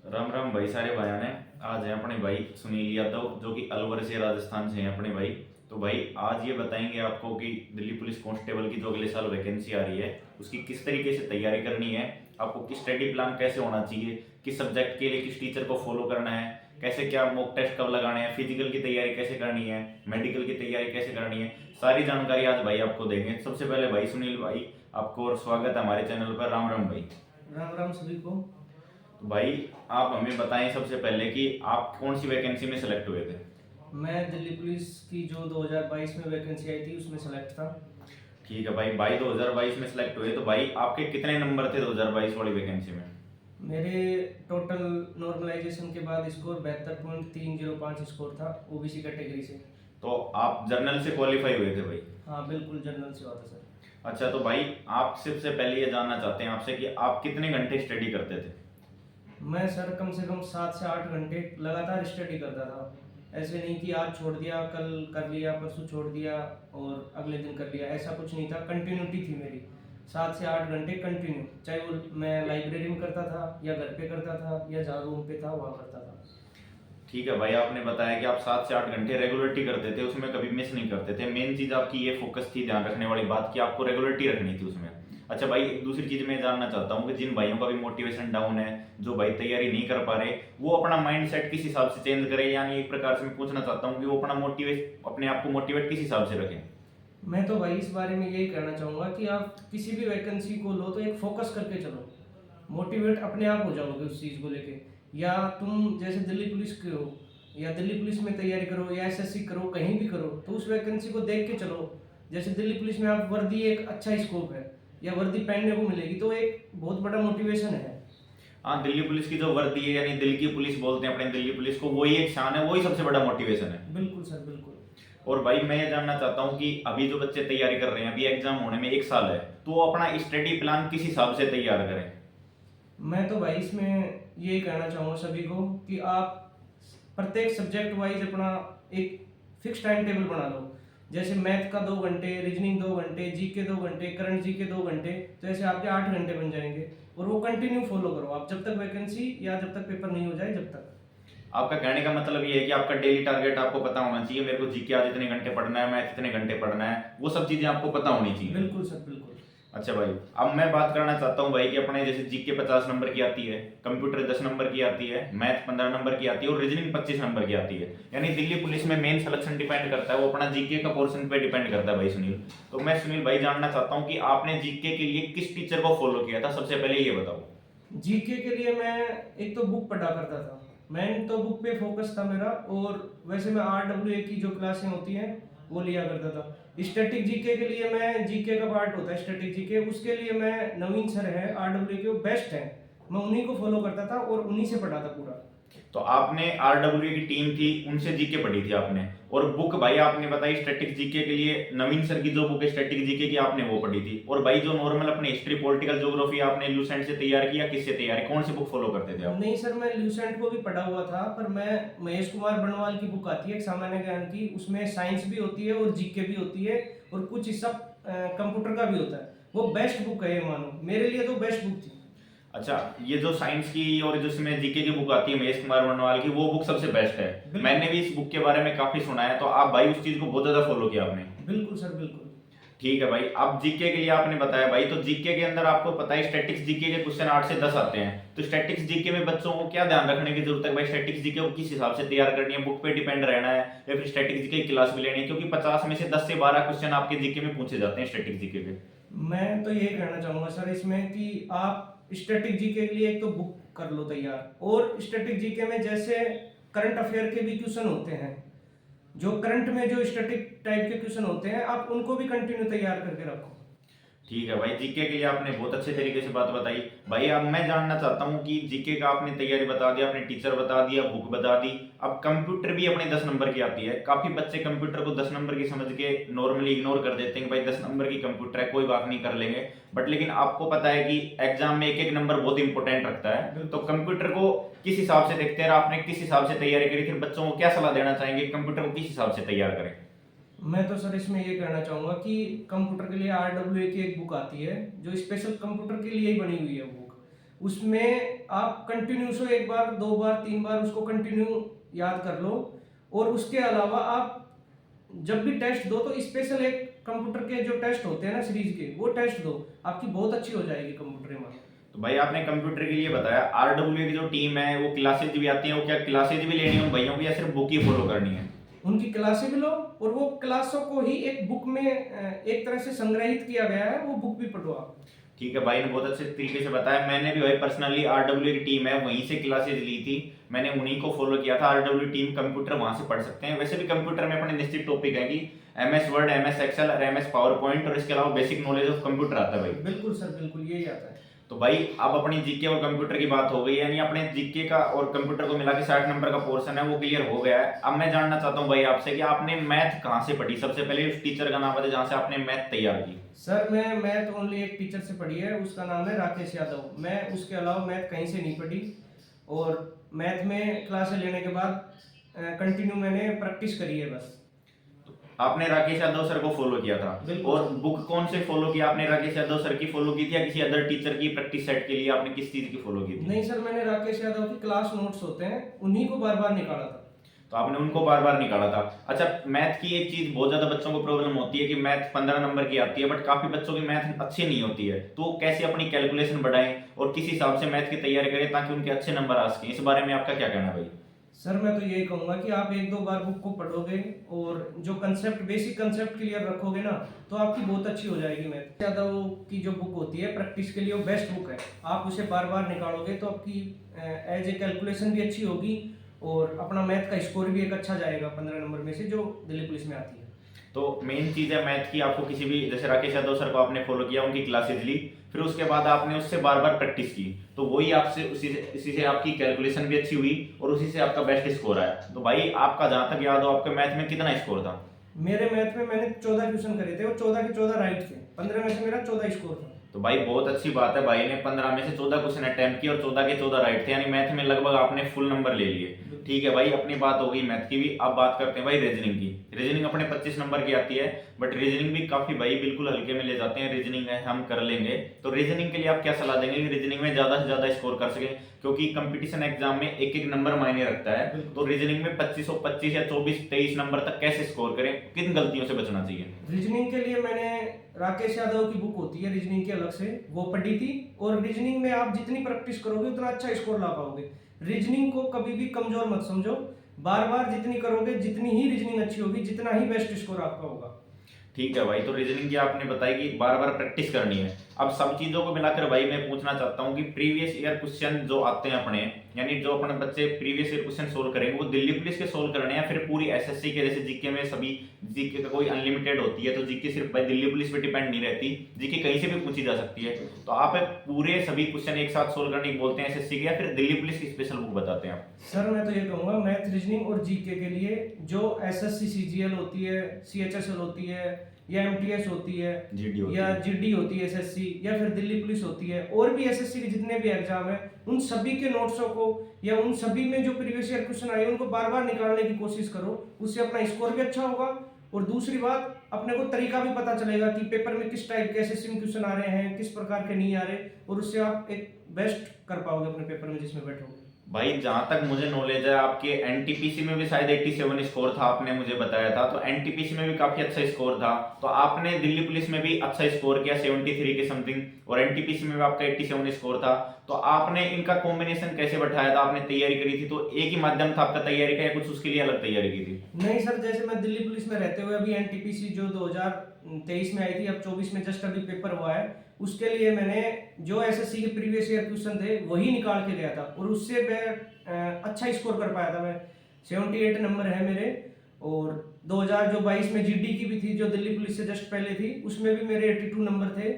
राम राम भाई सारे भाइयों ने। आज है अपने भाई सुनील यादव जो कि अलवर से राजस्थान से हैं अपने भाई। तो भाई आज ये बताएंगे आपको कि दिल्ली पुलिस कांस्टेबल की जो अगले साल वैकेंसी आ रही है उसकी किस तरीके से तैयारी करनी है, आपको किस स्टडी प्लान कैसे होना चाहिए, किस सब्जेक्ट के लिए किस टीचर को फॉलो करना है, कैसे क्या मॉक टेस्ट कब लगाने हैं, फिजिकल की तैयारी कैसे करनी है, मेडिकल की तैयारी कैसे करनी है, सारी जानकारी आज भाई आपको देंगे। सबसे पहले भाई सुनील भाई आपको और स्वागत है हमारे चैनल पर। राम राम भाई। राम राम सभी को। तो भाई आप हमें बताएं सबसे पहले कि आप कौन सी वैकेंसी में सेलेक्ट हुए थे। मैं दिल्ली पुलिस की जो 2022 में वैकेंसी आई थी उसमें सेलेक्ट था। ठीक है भाई 2022 में सेलेक्ट हुए तो भाई आपके कितने नंबर थे 2022 वाली वैकेंसी में। मेरे टोटल नॉर्मलाइजेशन के बाद स्कोर 72.305 स्कोर था ओबीसी कैटेगरी से। तो आप जर्नल से क्वालिफाई हुए थे भाई। हाँ बिल्कुल जनरल से हुआ था सर। अच्छा तो भाई आप सबसे पहले ये जानना चाहते हैं आपसे कि आप कितने घंटे स्टडी करते थे। मैं सर कम से कम 7 से 8 घंटे लगातार स्टडी करता था। ऐसे नहीं कि आज छोड़ दिया, कल कर लिया, परसों छोड़ दिया और अगले दिन कर लिया, ऐसा कुछ नहीं था। कंटिन्यूटी थी मेरी 7 से 8 घंटे कंटिन्यू, चाहे वो मैं लाइब्रेरी में करता था या घर पे करता था या जहाँ रूम पे था वहाँ करता था। ठीक है भाई आपने बताया कि आप 7 से 8 घंटे रेगुलरिटी करते थे, उसमें कभी मिस नहीं करते थे। मेन चीज आपकी ये फोकस थी, ध्यान रखने वाली बात कि आपको रेगुलरिटी रखनी थी उसमें। अच्छा भाई एक दूसरी चीज मैं जानना चाहता हूँ कि जिन भाइयों का भी मोटिवेशन डाउन है, जो भाई तैयारी नहीं कर पा रहे, वो अपना माइंड सेट किस हिसाब से चेंज करे, यानी एक प्रकार से मैं पूछना चाहता हूँ कि वो अपने आप को मोटिवेट किस हिसाब से रखें। मैं तो भाई इस बारे में यही कहना चाहूँगा कि आप किसी भी वैकेंसी को लो तो एक फोकस करके चलो, मोटिवेट अपने आप हो जाओगे उस चीज़ को लेके। या तुम जैसे दिल्ली पुलिस के हो या दिल्ली पुलिस में तैयारी करो या एसएससी करो, कहीं भी करो तो उस वैकेंसी को देख के चलो। जैसे दिल्ली पुलिस में आप वर्दी एक अच्छा स्कोप है या वर्दी पहनने को मिलेगी तो एक बहुत बड़ा मोटिवेशन है। हाँ दिल्ली पुलिस की जो वर्दी है यानी दिल की पुलिस बोलते हैं अपने दिल्ली पुलिस को, वही एक शान है, वही सबसे बड़ा मोटिवेशन है। बिल्कुल सर बिल्कुल। और भाई मैं ये जानना चाहता हूँ कि अभी जो बच्चे तैयारी कर रहे हैं, अभी एग्जाम होने में 1 साल है, तो वो अपना स्टडी प्लान किस हिसाब से तैयार करें। मैं तो भाई इसमें यही कहना चाहूँगा सभी को कि आप प्रत्येक सब्जेक्ट वाइज अपना एक फिक्स टाइम टेबल बना लो। जैसे मैथ का 2 घंटे, रीजनिंग 2 घंटे, जीके 2 घंटे, करंट जीके 2 घंटे, तो ऐसे आपके 8 घंटे बन जाएंगे। और वो कंटिन्यू फॉलो करो आप जब तक वैकेंसी या जब तक पेपर नहीं हो जाए, जब तक। आपका कहने का मतलब ये है कि आपका डेली टारगेट आपको पता होना चाहिए, मेरे को जीके आज इतने घंटे पढ़ना है, मैथ इतने घंटे पढ़ना है, वो सब चीजें आपको पता होनी चाहिए। बिल्कुल सर बिल्कुल। अच्छा भाई अब मैं बात करना चाहता हूँ भाई कि अपने जैसे जीके 50 नंबर की आती है, कंप्यूटर 10 नंबर की आती है, मैथ 15 नंबर की आती है और रीजनिंग 25 नंबर की आती है। यानी दिल्ली पुलिस में मेन सिलेक्शन डिपेंड करता है, वो अपना जीके का पोर्शन पे डिपेंड करता है भाई सुनील। तो मैं सुनील भाई जानना चाहता हूँ कि आपने जीके के लिए किस टीचर को फॉलो किया था, सबसे पहले ये बताओ। जीके के लिए मैं एक तो बुक पढ़ा करता था, मैं तो बुक पे फोकस था मेरा। और वैसे मैं आरडब्ल्यूए की जो क्लासें होती हैं वो लिया करता था। स्टैटिक जीके के लिए मैं, जीके का पार्ट होता है स्टैटिक जीके, उसके लिए मैं, नवीन सर है आरडब्ल्यूए के, वो बेस्ट है, मैं उन्हीं को फॉलो करता था और उन्हीं से पढ़ा था पूरा। तो आपने आरडब्ल्यू की टीम थी उनसे जीके पढ़ी थी आपने, और बुक भाई आपने बताई स्टैटिक जीके के लिए नवीन सर की जो बुक है स्टैटिक जीके की आपने वो पढ़ी थी। और भाई जो नॉर्मल अपने हिस्ट्री पॉलिटिकल ज्योग्राफी आपने लूसेंट से तैयार किया, किससे तैयार, कौन सी बुक फॉलो करते थे आप। नहीं सर, मैं ल्यूसेंट को भी पढ़ा हुआ था, पर मैं, महेश कुमार बनवाल की बुक आती है एक सामान्य ज्ञान की, उसमें साइंस भी होती है और जीके भी होती है और कुछ हिस्सा कंप्यूटर का भी होता है। वो बेस्ट बुक है, ये मानो मेरे लिए तो बेस्ट बुक थी। अच्छा ये जो साइंस की और जिसमें जीके की बुक आती है महेश कुमार वर्णवाल की, वो बुक सबसे बेस्ट है। बिल्कुल। मैंने भी इस बुक के बारे में काफी सुना है, तो आप भाई उस चीज को बहुत ज्यादा फॉलो किया आपने। बिल्कुल सर बिल्कुल। ठीक है भाई अब जीके के लिए आपने बताया भाई, तो जीके के अंदर आपको पता है स्टैटिक्स जीके के क्वेश्चन 8 से 10 आते हैं, तो स्टैटिक्स जीके में बच्चों को क्या ध्यान रखने की जरूरत है भाई, स्टैटिक्स जीके को किस हिसाब से तैयार करनी है, बुक पे डिपेंड रहना है या फिर स्टैटिक्स जीके की क्लास भी लेनी है, क्योंकि 50 में से 10 से 12 क्वेश्चन आपके जीके में पूछे जाते हैं स्टैटिक्स जीके के। मैं तो यही कहना चाहूंगा सर इसमें कि आप स्टैटिक जीके के लिए एक तो बुक कर लो तैयार, और स्टैटिक जीके में जैसे करंट अफेयर के भी क्वेश्चन होते हैं, जो करंट में जो स्टैटिक टाइप के क्वेश्चन होते हैं, आप उनको भी कंटिन्यू तैयार करके रखो। ठीक है भाई जीके के लिए आपने बहुत अच्छे तरीके से बात बताई। भाई अब मैं जानना चाहता हूँ कि जीके का आपने तैयारी बता दिया, आपने टीचर बता दिया, बुक बता दी, अब कंप्यूटर भी अपने 10 नंबर की आती है। काफी बच्चे कंप्यूटर को 10 नंबर की समझ के नॉर्मली इग्नोर कर देते हैं कि भाई 10 नंबर की कंप्यूटर है कोई बात नहीं कर लेंगे, बट लेकिन आपको पता है कि एग्जाम में एक एक नंबर बहुत इंपॉर्टेंट रखता है। तो कंप्यूटर को किस हिसाब से देखते हैं, आपने किस हिसाब से तैयारी करी, फिर बच्चों को क्या सलाह देना चाहेंगे कंप्यूटर को किस हिसाब से तैयार करें। मैं तो सर इसमें ये कहना चाहूंगा कि कंप्यूटर के लिए आरडब्ल्यूए की एक बुक आती है जो स्पेशल कंप्यूटर के लिए ही बनी हुई है बुक। उसमें आप कंटिन्यूस एक बार, दो बार, तीन बार उसको कंटिन्यू याद कर लो। और उसके अलावा आप जब भी टेस्ट दो तो स्पेशल एक कंप्यूटर के जो टेस्ट होते हैं ना सीरीज के, वो टेस्ट दो, आपकी बहुत अच्छी हो जाएगी कंप्यूटर में। तो भाई आपने कंप्यूटर के लिए बताया, आरडब्ल्यू की जो टीम है वो क्लासेज भी आती है, वो क्या क्लासेज भी लेनी है उन भाइयों को या सिर्फ बुक ही फॉलो करनी है? उनकी क्लासें भी लो और वो क्लासों को ही एक बुक में एक तरह से संग्रहित किया गया है, वो बुक भी पढ़ो आप। ठीक है, भाई ने बहुत अच्छे तरीके से बताया। मैंने भी भाई पर्सनली आरडब्ल्यू की टीम है वहीं से क्लासेज ली थी, मैंने उन्हीं को फॉलो किया था। आरडब्ल्यू टीम कंप्यूटर वहां से पढ़ सकते हैं। वैसे भी कंप्यूटर में अपने निश्चित टॉपिक है कि एमएस वर्ड, एमएस एक्सेल और एमएस पावर पॉइंट, और इसके अलावा बेसिक नॉलेज ऑफ कंप्यूटर आता है भाई। बिल्कुल सर, बिल्कुल यही आता है। तो भाई अब अपनी जीके और कंप्यूटर की बात हो गई, यानी अपने जीके का और कंप्यूटर को मिला के 60 नंबर का पोर्शन है वो क्लियर हो गया है। अब मैं जानना चाहता हूँ भाई आपसे कि आपने मैथ कहाँ से पढ़ी? सबसे पहले उस टीचर का नाम बताइए जहाँ से आपने मैथ तैयार की। सर मैं मैथ ओनली एक टीचर से पढ़ी है, उसका नाम है राकेश यादव। मैं उसके अलावा मैथ कहीं से नहीं पढ़ी। और मैथ में क्लासें लेने के बाद कंटिन्यू मैंने प्रैक्टिस करी है बस। आपने राकेश यादव सर को फॉलो किया था, बिल्कुल। और बुक कौन से फॉलो किया आपने? राकेश यादव सर की फॉलो की थी या किसी अदर टीचर की प्रैक्टिस सेट के लिए आपने किस चीज की फॉलो की थी? नहीं सर, मैंने राकेश यादव की क्लास नोट्स होते हैं उन्हीं को बार बार निकाला था। तो आपने उनको बार बार निकाला था। अच्छा, मैथ की एक चीज बहुत ज्यादा बच्चों को प्रॉब्लम होती है कि मैथ 15 नंबर की आती है बट काफी बच्चों की मैथ अच्छी नहीं होती है, तो वो कैसे अपनी कैलकुलेशन बढ़ाएं और किस हिसाब से मैथ की तैयारी करें ताकि उनके अच्छे नंबर आ सके? इस बारे में आपका क्या कहना है भाई? सर मैं तो यही कहूंगा कि आप एक दो बार बुक को पढ़ोगे और जो कंसेप्ट, बेसिक कंसेप्ट क्लियर रखोगे ना, तो आपकी बहुत अच्छी हो जाएगी मैथ। यादव की जो बुक होती है प्रैक्टिस के लिए, वो बेस्ट बुक है। आप उसे बार बार निकालोगे तो आपकी एज ए कैलकुलेशन भी अच्छी होगी और अपना मैथ का स्कोर भी एक अच्छा जाएगा 15 नंबर में से, जो दिल्ली पुलिस में आती है। तो मेन चीज है मैथ की, आपको किसी भी, जैसे राकेश यादव सर को आपने फॉलो किया, उनकी क्लासेज ली, फिर उसके बाद आपने उससे बार बार प्रैक्टिस की, तो वही आपसे उसी से आपकी कैलकुलेशन भी अच्छी हुई और उसी से आपका बेस्ट स्कोर आया। तो भाई आपका जहां तक याद हो आपके मैथ में कितना स्कोर था? मेरे मैथ में मैंने 14 क्वेश्चन करे थे और 14 के 14 राइट थे। 15 में से मेरा 14 स्कोर था। तो भाई बहुत अच्छी बात है, भाई ने 15 में से 14 क्वेश्चन अटेम्प्ट किए और 14 के 14 राइट थे, यानी मैथ में लगभग आपने फुल नंबर ले लिए। ठीक है भाई, अपनी बात हो गई मैथ की भी। अब बात करते हैं भाई रीजनिंग की। रीजनिंग अपने 25 नंबर की आती है, बट रीजनिंग भी काफी भाई बिल्कुल हल्के में ले जाते हैं। रीजनिंग है, हम कर लेंगे। तो रीजनिंग के लिए आप क्या सलाह देंगे कि रीजनिंग में ज्यादा से ज्यादा स्कोर कर सके, क्योंकि कंपटीशन एग्जाम में एक एक नंबर मायने रखता है। तो रीजनिंग में 25 या 24-23 नंबर तक कैसे स्कोर करें, किन गलतियों से बचना चाहिए? रीजनिंग के लिए मैंने राकेश यादव की बुक होती है रीजनिंग की अलग से, वो पढ़ी थी। और रीजनिंग में आप जितनी प्रैक्टिस करोगे उतना अच्छा स्कोर ला पाओगे। रीजनिंग को कभी भी कमजोर मत समझो, बार बार जितनी करोगे जितनी ही रीजनिंग अच्छी होगी, जितना ही बेस्ट स्कोर आपका होगा। ठीक है भाई, तो रीजनिंग की आपने बताई कि बार बार प्रैक्टिस करनी है। अब सब चीजों को मिलाकर भाई मैं पूछना चाहता हूँ कि प्रीवियस ईयर क्वेश्चन जो आते हैं अपने, यानी जो अपने बच्चे प्रीवियस ईयर क्वेश्चन सोल्व करेंगे, वो दिल्ली पुलिस के सोल्व करने हैं या फिर पूरी एसएससी के? जैसे जीके में सभी जीके का कोई अनलिमिटेड होती है, तो जीके सिर्फ भाई दिल्ली पुलिस पे डिपेंड नहीं रहती, जीके कहीं से भी पूछी जा सकती है। तो आप पूरे सभी क्वेश्चन एक साथ सोल्व करने की बोलते हैं एसएससी के, या फिर दिल्ली पुलिस की स्पेशल बुक बताते हैं आप? सर मैं तो ये कहूंगा, मैथ, रीजनिंग और जीके के लिए जो एसएससी सीजीएल होती है, सीएचएसएल होती है, या एमटीएस होती है, जीडी होती या है। जीडी होती है एसएससी, या फिर दिल्ली पुलिस होती है, और भी एसएससी के जितने भी एग्जाम है, उन सभी के नोट्सों को या उन सभी में जो प्रीवियस ईयर क्वेश्चन आए उनको बार बार निकालने की कोशिश करो। उससे अपना स्कोर भी अच्छा होगा और दूसरी बात, अपने को तरीका भी पता चलेगा कि पेपर में किस टाइप के एसएससी में क्वेश्चन आ रहे हैं, किस प्रकार के नहीं आ रहे, और उससे आप एक बेस्ट कर पाओगे अपने पेपर में जिसमें बैठोगे। भाई जहां तक मुझे नॉलेज है, आपके एनटीपीसी में भी शायद 87 स्कोर था, आपने मुझे बताया था, तो एनटीपीसी में भी काफी अच्छा स्कोर था। तो आपने दिल्ली पुलिस में भी अच्छा स्कोर किया 73 के समथिंग, और एनटीपीसी में भी आपका 87 स्कोर था। तो आपने इनका कॉम्बिनेशन कैसे बैठाया था? आपने तैयारी करी थी तो एक ही माध्यम था आपका तैयारी का, या कुछ उसके लिए अलग तैयारी की थी? नहीं सर, जैसे मैं दिल्ली पुलिस में रहते हुए अभी एनटीपीसी जो 2023 में आई थी, अब 24 में जस्ट अभी पेपर हुआ है, उसके लिए मैंने जो एसएससी के प्रीवियस ईयर क्वेश्चन थे वही निकाल के गया था और उससे मैं अच्छा स्कोर कर पाया था। मैं 78 नंबर है मेरे। और 2022 में जीडी की भी थी जो दिल्ली पुलिस से जस्ट पहले थी, उसमें भी मेरे 82 नंबर थे।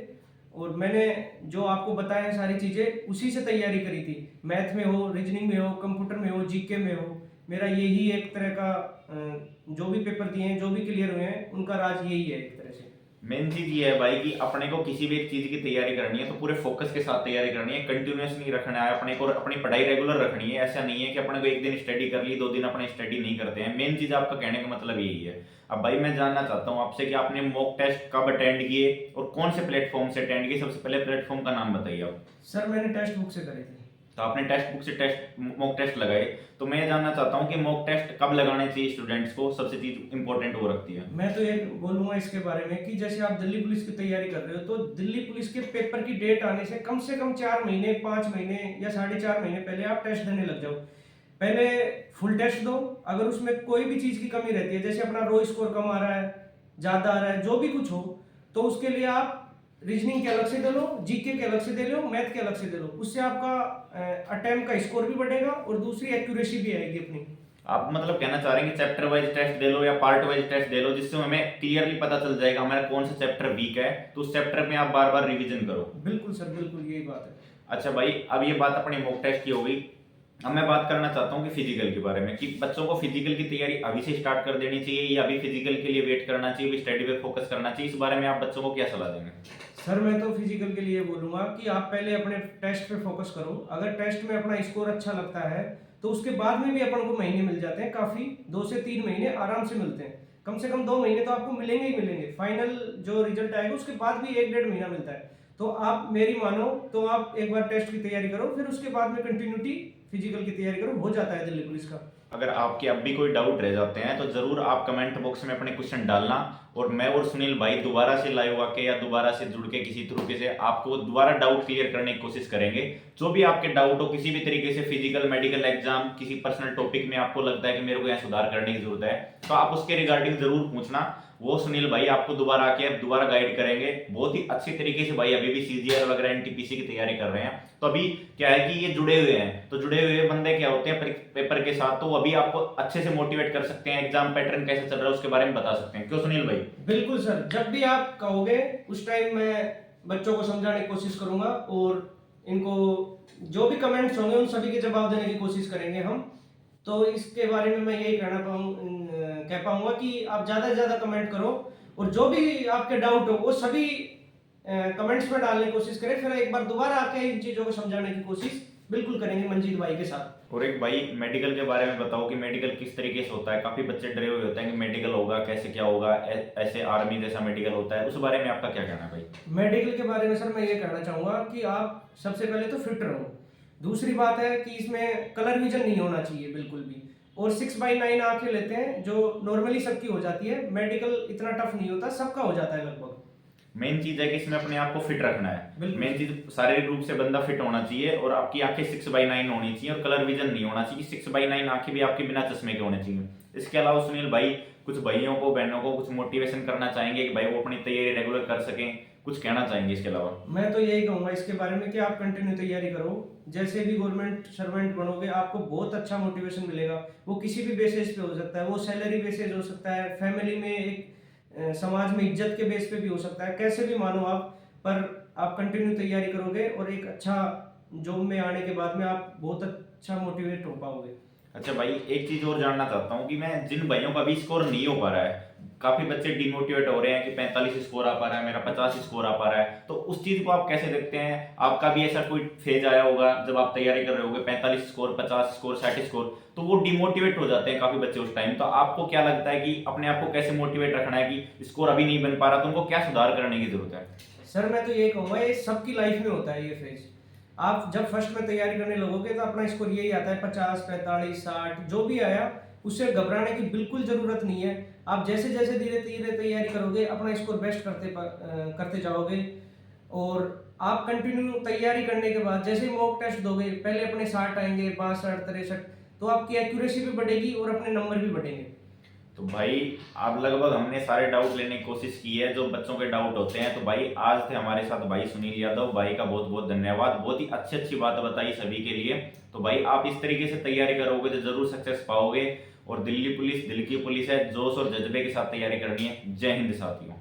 और मैंने जो आपको बताया है सारी चीज़ें उसी से तैयारी करी थी। मैथ में हो, रीजनिंग में हो, कंप्यूटर में हो, जीके में हो, मेरा यही एक तरह का जो भी पेपर दिए हैं, जो भी क्लियर हुए हैं, उनका राज यही है एक तरह से। मेन चीज ये है भाई कि अपने को किसी भी एक चीज की तैयारी करनी है तो पूरे फोकस के साथ तैयारी करनी है, कंटिन्यूअस नहीं रखना है अपने को, अपनी पढ़ाई रेगुलर रखनी है। ऐसा नहीं है कि अपने को एक दिन स्टडी कर ली, 2 दिन अपने स्टडी नहीं करते हैं। मेन चीज आपका कहने का मतलब यही है। अब भाई मैं जानना चाहता हूँ आपसे कि आपने मॉक टेस्ट कब अटेंड किए और कौन से प्लेटफॉर्म से अटेंड किए? सबसे पहले प्लेटफॉर्म का नाम बताइए आप। सर मैंने टेक्स्ट बुक से करे थे। तो आपने टेक्स्ट बुक से टेस्ट मॉक टेस्ट लगाए, तो मैं ये जानना चाहता हूँ कि मॉक टेस्ट कब लगाने चाहिए स्टूडेंट्स को, सबसे चीज इंपॉर्टेंट वो रखती है। मैं तो ये बोलूंगा इसके बारे में कि जैसे आप दिल्ली पुलिस की तैयारी कर रहे हो तो दिल्ली पुलिस के पेपर की डेट आने से कम 4 महीने 5 महीने या 4.5 महीने पहले आप टेस्ट देने लग जाओ। पहले फुल टेस्ट दो, अगर उसमें कोई भी चीज़ की कमी रहती है, जैसे अपना रो स्कोर कम आ रहा है, ज़्यादा आ रहा है, जो भी कुछ हो, तो उसके लिए आप रीजनिंग के अलग से दे लो, जीके के अलग से दे लो, मैथ के अलग से दे लो। उससे आपका अटेम्प्ट का स्कोर भी बढ़ेगा और दूसरी एक्यूरेसी भी आएगी अपनी। आप मतलब कहना चाह रहे हैं कि चैप्टर वाइज टेस्ट दे लो या पार्ट वाइज टेस्ट दे लो, जिससे हमें क्लियरली पता चल जाएगा हमारा कौन सा चैप्टर वीक है, तो उस चैप्टर में आप बार बार रिवीजन करो। बिल्कुल सर, बिल्कुल यही बात है। अच्छा भाई, अब ये बात अपने मॉक टेस्ट की हो गई। अब मैं बात करना चाहता हूँ कि फिजिकल के बारे में, कि बच्चों को फिजिकल की तैयारी अभी से स्टार्ट कर देनी चाहिए या अभी फिजिकल के लिए वेट करना चाहिए, स्टडी पे फोकस करना चाहिए, इस बारे में आप बच्चों को क्या सलाह देंगे? सर मैं तो फिजिकल के लिए बोलूंगा कि आप पहले अपने टेस्ट पे फोकस करो। अगर टेस्ट में अपना स्कोर अच्छा लगता है तो उसके बाद में भी अपन को महीने मिल जाते हैं, काफ़ी 2 से 3 महीने आराम से मिलते हैं। कम से कम 2 महीने तो आपको मिलेंगे ही मिलेंगे। फाइनल जो रिजल्ट आएगा उसके बाद भी 1-1.5 महीना मिलता है। तो आप मेरी मानो तो आप एक बार टेस्ट की तैयारी करो, फिर उसके बाद में कंटिन्यूटी फिजिकल की तैयारी करो, हो जाता है दिल्ली पुलिस का। अगर आपके अब भी कोई डाउट रह जाते हैं तो जरूर आप कमेंट बॉक्स में अपने क्वेश्चन डालना, और मैं और सुनील भाई दोबारा से लाइव आके या दोबारा से जुड़ के किसी तरीके से आपको दोबारा डाउट क्लियर करने की कोशिश करेंगे। जो भी आपके डाउट हो किसी भी तरीके से, फिजिकल, मेडिकल एग्जाम, किसी पर्सनल टॉपिक में आपको लगता है कि मेरे को यहाँ सुधार करने की जरूरत है, तो आप उसके रिगार्डिंग जरूर पूछना। वो सुनील भाई आपको दोबारा आके दोबारा गाइड करेंगे बहुत ही अच्छी तरीके से। भाई अभी भी सीजीआर वगैरह एनटीपीसी की तैयारी कर रहे हैं, तो अभी क्या है कि ये जुड़े हुए हैं, तो जुड़े हुए बंदे क्या होते हैं पेपर के साथ, तो वो अभी आपको अच्छे से मोटिवेट कर सकते हैं, एग्जाम पैटर्न कैसे चल रहा है उसके बारे में बता सकते हैं। क्यों सुनील भाई? बिल्कुल सर, जब भी आप कहोगे उस टाइम मैं बच्चों को समझाने की कोशिश करूंगा, और इनको जो भी कमेंट्स होंगे उन सभी के जवाब देने की कोशिश करेंगे हम। तो इसके बारे में मैं यही कह पाऊंगा कि आप ज़्यादा से ज़्यादा कमेंट करो, और जो भी आपके डाउट हो वो सभी कमेंट्स में डालने की कोशिश करें। फिर एक बार दोबारा आके इन चीज़ों को समझाने की कोशिश बिल्कुल करेंगे मंजीत भाई के साथ। और एक भाई मेडिकल के बारे में बताओ कि मेडिकल किस तरीके से होता है। काफी बच्चे डरे हुए होते हैं कि मेडिकल होगा कैसे, क्या होगा, ऐसे आर्मी जैसा मेडिकल होता है, उस बारे में आपका क्या कहना है भाई? मेडिकल के बारे में सर मैं ये कहना चाहूँगा कि आप सबसे पहले तो फिट रहो। दूसरी बात है कि इसमें कलर विजन नहीं होना चाहिए बिल्कुल भी, और 6/9 आंखें लेते हैं जो नॉर्मली सबकी हो जाती है। मेडिकल इतना टफ नहीं होता, सबका हो जाता है लगभग। मेन चीज है कि इसमें अपने आप को फिट रखना है। बिल्कुल। मेन चीज शारीरिक रूप से बंदा फिट होना चाहिए, और आपकी आंखें 6/9 होनी चाहिए, और कलर विजन नहीं होना चाहिए। 6/9 आंखें भी आपके बिना चश्मे के होने चाहिए। इसके अलावा सुनील भाई कुछ भाइयों को, बहनों को कुछ मोटिवेशन करना चाहेंगे कि भाई वो अपनी तैयारी रेगुलर कर सकें, कुछ कहना चाहेंगे इसके अलावा? मैं तो यही कहूँगा इसके बारे में कि आप कंटिन्यू तैयारी करो। जैसे भी गवर्नमेंट सर्वेंट बनोगे आपको बहुत अच्छा मोटिवेशन मिलेगा। वो किसी भी बेसिस पे हो सकता है, वो सैलरी बेसिस हो सकता है, फैमिली में एक समाज में इज्जत के बेस पे भी हो सकता है, कैसे भी मानो आप, पर आप कंटिन्यू तैयारी करोगे और एक अच्छा जॉब में आने के बाद में आप बहुत अच्छा मोटिवेट हो पाओगे। अच्छा भाई, एक चीज और जानना चाहता हूँ कि मैं जिन भाइयों का भी स्कोर नहीं हो पा रहा है, काफी बच्चे डिमोटिवेट हो रहे हैं कि 45 स्कोर आ पा रहा है, मेरा 50 स्कोर आ पा रहा है, तो उस चीज को आप कैसे देखते हैं? आपका भी ऐसा कोई फेज आया होगा जब आप तैयारी कर रहे होगे, 45 स्कोर, 50 स्कोर, 60 स्कोर, तो वो डिमोटिवेट हो जाते हैं काफी बच्चे उस टाइम। तो आपको क्या लगता है कि अपने आप को कैसे मोटिवेट रखना है कि स्कोर अभी नहीं बन पा रहा, तो उनको क्या सुधार करने की जरूरत है? सर मैं तो ये कहूँगा ये सबकी लाइफ में होता है ये फेज। आप जब फर्स्ट में तैयारी करने लगोगे तो अपना स्कोर यही आता है 50, 45, 60, जो भी आया उससे घबराने की बिल्कुल ज़रूरत नहीं है। आप जैसे जैसे धीरे धीरे तैयारी करोगे अपना स्कोर बेस्ट करते जाओगे, और आप कंटिन्यू तैयारी करने के बाद जैसे ही मॉक टेस्ट दोगे, पहले अपने 60 आएंगे, 62, 63, तो आपकी एक्यूरेसी भी बढ़ेगी और अपने नंबर भी बढ़ेंगे। तो भाई अब लगभग हमने सारे डाउट लेने की कोशिश की है जो बच्चों के डाउट होते हैं। तो भाई आज थे हमारे साथ भाई सुनील यादव, भाई का बहुत बहुत धन्यवाद, बहुत ही अच्छी अच्छी बात बताई सभी के लिए। तो भाई आप इस तरीके से तैयारी करोगे तो जरूर सक्सेस पाओगे, और दिल्ली पुलिस दिल की पुलिस है, जोश और जज्बे के साथ तैयारी करनी है। जय हिंद साथियों।